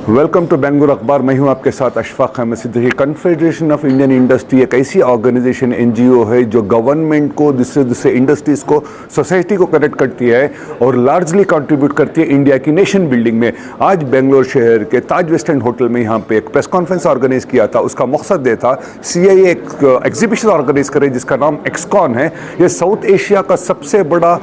Welcome to Bengaluru अखबार। मैं हूं आपके साथ Ashfaq Ahmad Siddiqui. Confederation of Indian industry एक ऐसी ऑर्गेनाइजेशन एनजीओ है जो गवर्नमेंट को दूसरे इंडस्ट्रीज़ को सोसाइटी को कनेक्ट करती है और लार्जली कंट्रीब्यूट करती है इंडिया की नेशन बिल्डिंग में। आज बेंगलोर शहर के ताज वेस्ट एंड होटल में यहाँ पे एक प्रेस कॉन्फ्रेंस ऑर्गेनाइज किया था। उसका मकसद ये था सीआईए एक एग्जीबिशन ऑर्गेनाइज करे जिसका नाम एक्सकॉन है। ये साउथ एशिया का सबसे बड़ा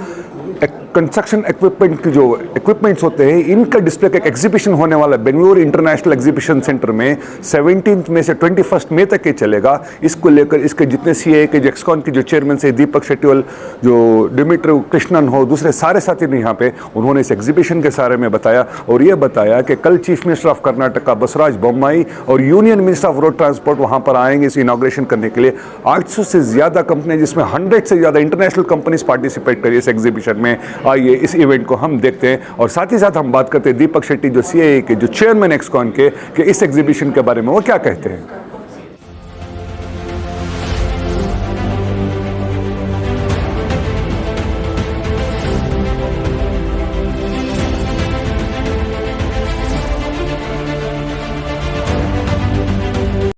कंस्ट्रक्शन इक्विपमेंट की जो इक्विपमेंट्स होते हैं इनका डिस्प्ले का एक एग्जीबिशन होने वाला है बेंगलुरु इंटरनेशनल एग्जीबिशन सेंटर में 17 मई से 21 मई तक ये चलेगा। इसको लेकर इसके जितने सीए के एक्सकॉन के जो चेयरमैन से दीपक शेट्टीवाल, जो डिमिट्री कृष्णन हो, दूसरे सारे साथी ने यहाँ पे उन्होंने इस एग्जीबिशन के बारे में बताया और ये बताया कि कल chief minister of Karnataka Basavaraj Bommai और union minister of road transport वहाँ पर आएंगे इस इनॉग्रेशन करने के लिए। 800 से ज़्यादा कंपनियाँ जिसमें 100 से ज़्यादा इंटरनेशनल कंपनीज पार्टिसिपेट करिए इस एग्जीबिशन में। आइए इस इवेंट को हम देखते हैं और साथ ही साथ हम बात करते हैं दीपक शेट्टी जो सीआईए के जो चेयरमैन एक्सकॉन के कि इस एग्जीबिशन के बारे में वो क्या कहते हैं।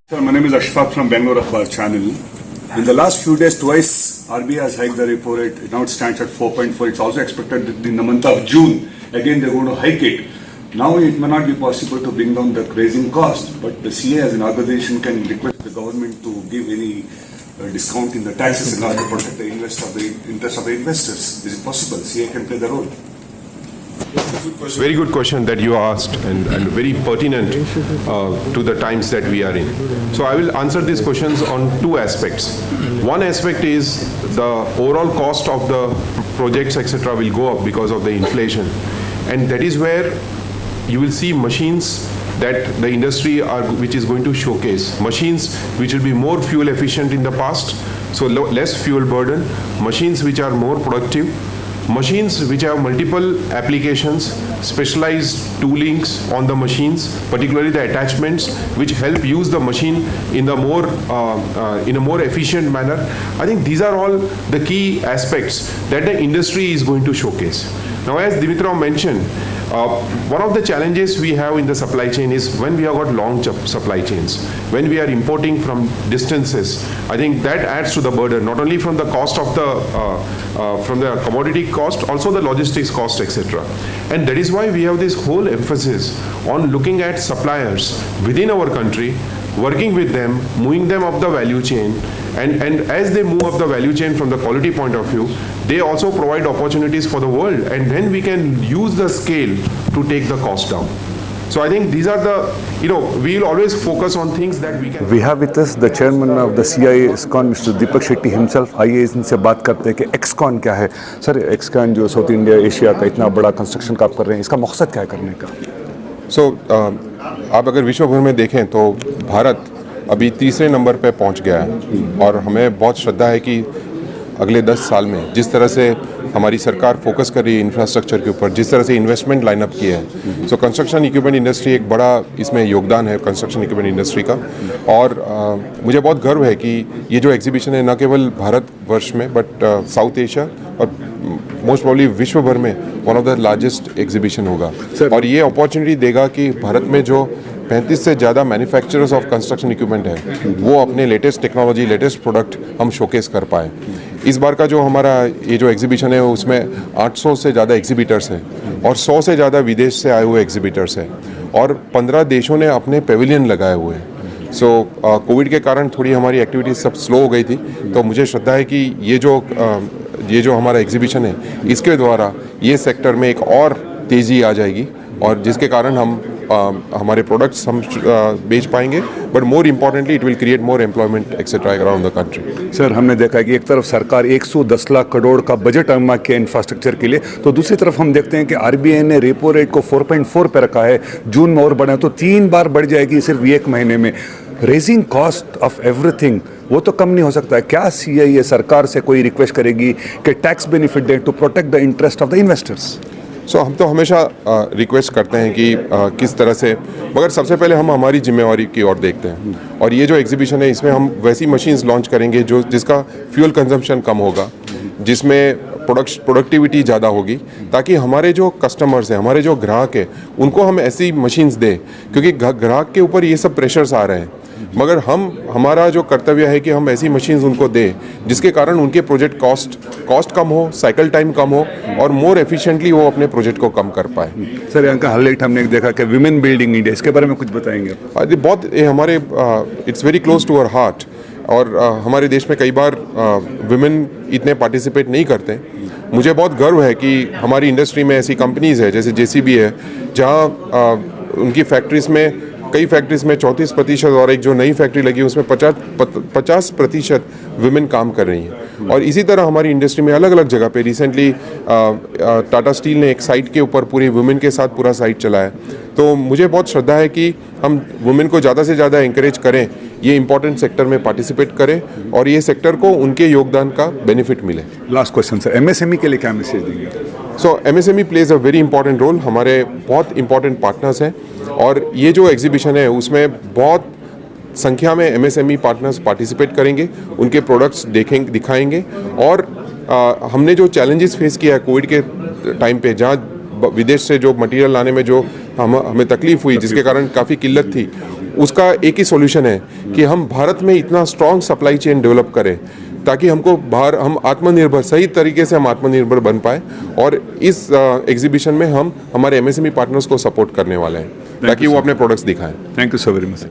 Sir, my name is Ashfaq from Bangalore Akhbar channel. In the last few days, twice RBI has hiked the repo rate. Now it stands at 4.4. It's also expected that in the month of June, again they're going to hike it. Now it may not be possible to bring down the raising cost, but the CA as an organization can request the government to give any discount in the taxes in order to protect the interest of the investors. Is it possible? CA can play the role. Very good question that you asked and very pertinent to the times that we are in. So I will answer these questions on two aspects. One aspect is the overall cost of the projects etc. will go up because of the inflation, and that is where you will see machines that the industry which is going to showcase machines which will be more fuel efficient in the past, so less fuel burden, machines which are more productive, machines which have multiple applications, specialized toolings on the machines, particularly the attachments which help use the machine in the more in a more efficient manner. I think these are all the key aspects that the industry is going to showcase. Now, as Dimitrov mentioned, one of the challenges we have in the supply chain is when we have got long supply chains, when we are importing from distances. I think that adds to the burden, not only from the cost of from the commodity cost, also the logistics cost, etc. And that is why we have this whole emphasis on looking at suppliers within our country, working with them, moving them up the value chain, and as they move up the value chain from the quality point of view, they also provide opportunities for the world, and then we can use the scale to take the cost down. So I think these are the, we will always focus on things that we can. We have with us the chairman of the CIA EXCON, Mr. Deepak Shetty himself. आइए इनसे बात करते हैं कि Excon क्या है। Sir, Excon जो south India Asia का इतना बड़ा कंस्ट्रक्शन का आप कर रहे हैं, इसका मकसद क्या है करने का? आप अगर विश्व भर में देखें तो भारत अभी तीसरे नंबर पे पहुंच गया है और हमें बहुत श्रद्धा है कि अगले 10 साल में जिस तरह से हमारी सरकार फोकस कर रही है इंफ्रास्ट्रक्चर के ऊपर, जिस तरह से इन्वेस्टमेंट लाइनअप किया है, सो कंस्ट्रक्शन इक्विपमेंट इंडस्ट्री एक बड़ा इसमें योगदान है कंस्ट्रक्शन इक्विपमेंट इंडस्ट्री का। और मुझे बहुत गर्व है कि ये जो एग्जीबिशन है न केवल भारतवर्ष में बट साउथ एशिया और मोस्ट प्रोबेबली विश्व भर में one of the largest exhibition होगा। और ये अपॉर्चुनिटी देगा कि भारत में जो 35 से ज़्यादा मैन्युफैक्चरर्स ऑफ कंस्ट्रक्शन इक्विपमेंट है वो अपने लेटेस्ट टेक्नोलॉजी, लेटेस्ट प्रोडक्ट हम शोकेस कर पाए। इस बार का जो हमारा ये जो एग्जीबिशन है उसमें 800 से ज़्यादा एग्जीबिटर्स हैं और 100 से ज़्यादा विदेश से आए हुए एग्जीबिटर्स हैं और 15 देशों ने अपने पेविलियन लगाए हुए हैं। सो कोविड के कारण थोड़ी हमारी एक्टिविटीज सब स्लो हो गई थी, तो मुझे श्रद्धा है कि ये जो हमारा एग्जीबिशन है इसके द्वारा ये सेक्टर में एक और तेज़ी आ जाएगी और जिसके कारण हम हमारे प्रोडक्ट्स हम बेच पाएंगे, but more importantly it will create more employment etcetera around the country. Sir, हमने देखा है कि एक तरफ सरकार 110 लाख करोड़ का बजट अमा किया इंफ्रास्ट्रक्चर के लिए, तो दूसरी तरफ हम देखते हैं कि आरबीआई ने रेपो रेट को 4.4 पे रखा है। जून में और बढ़ा तो 3 बार बढ़ जाएगी सिर्फ 1 महीने में। रेजिंग कॉस्ट ऑफ एवरीथिंग वो तो कम नहीं हो सकता है। क्या सीआईए सरकार से कोई रिक्वेस्ट करेगी कि टैक्स बेनिफिट दें to protect the interest of the investors? हम तो हमेशा रिक्वेस्ट करते हैं कि किस तरह से, मगर सबसे पहले हम हमारी जिम्मेवारी की ओर देखते हैं और ये जो एग्जीबिशन है इसमें हम वैसी मशीन्स लॉन्च करेंगे जिसका फ्यूल कंजम्पशन कम होगा, जिसमें प्रोडक्टिविटी ज़्यादा होगी, ताकि हमारे जो कस्टमर्स हैं, हमारे जो ग्राहक हैं, उनको हम ऐसी मशीन्स दें, क्योंकि ग्राहक के ऊपर ये सब प्रेशर्स आ रहे हैं। मगर हमारा जो कर्तव्य है कि हम ऐसी मशीन्स उनको दें जिसके कारण उनके प्रोजेक्ट कॉस्ट कम हो, साइकिल टाइम कम हो और मोर एफिशिएंटली वो अपने प्रोजेक्ट को कम कर पाए। सर, यहाँ का हाईलाइट हमने देखा कि विमेन बिल्डिंग इंडिया, इसके बारे में कुछ बताएंगे? ये हमारे it's very close to our heart. और हमारे देश में कई बार विमेन इतने पार्टिसिपेट नहीं करते। मुझे बहुत गर्व है कि हमारी इंडस्ट्री में ऐसी कंपनीज़ है जैसे JCB है, जहाँ उनकी फैक्ट्रीज़ में, कई फैक्ट्रीज़ में 34% और एक जो नई फैक्ट्री लगी उसमें 50% विमेन काम कर रही हैं। और इसी तरह हमारी इंडस्ट्री में अलग अलग जगह पे रिसेंटली टाटा स्टील ने एक साइट के ऊपर पूरी वुमेन के साथ पूरा साइट चलाया। तो मुझे बहुत श्रद्धा है कि हम वुमेन को ज़्यादा से ज़्यादा इंकरेज करें, ये इंपॉर्टेंट सेक्टर में पार्टिसिपेट करें और ये सेक्टर को उनके योगदान का बेनिफिट मिले। लास्ट क्वेश्चन सर, MSME के लिए क्या मैसेज देंगे? So MSME plays a very important role. हमारे बहुत इंपॉर्टेंट पार्टनर्स हैं और ये जो एग्जीबिशन है उसमें बहुत संख्या में MSME पार्टनर्स पार्टिसिपेट करेंगे, उनके प्रोडक्ट्स दिखाएंगे। और हमने जो चैलेंजेस फेस किया है कोविड के टाइम पे, जहाँ विदेश से जो मटेरियल लाने में जो हमें तकलीफ हुई, जिसके कारण काफ़ी किल्लत थी, उसका एक ही सॉल्यूशन है कि हम भारत में इतना स्ट्रॉन्ग सप्लाई चेन डेवलप करें ताकि हम आत्मनिर्भर, सही तरीके से हम आत्मनिर्भर बन पाए। और इस एग्जीबिशन में हम हमारे MSME पार्टनर्स को सपोर्ट करने वाले हैं ताकि वो अपने प्रोडक्ट्स दिखाएं। Thank you so very much.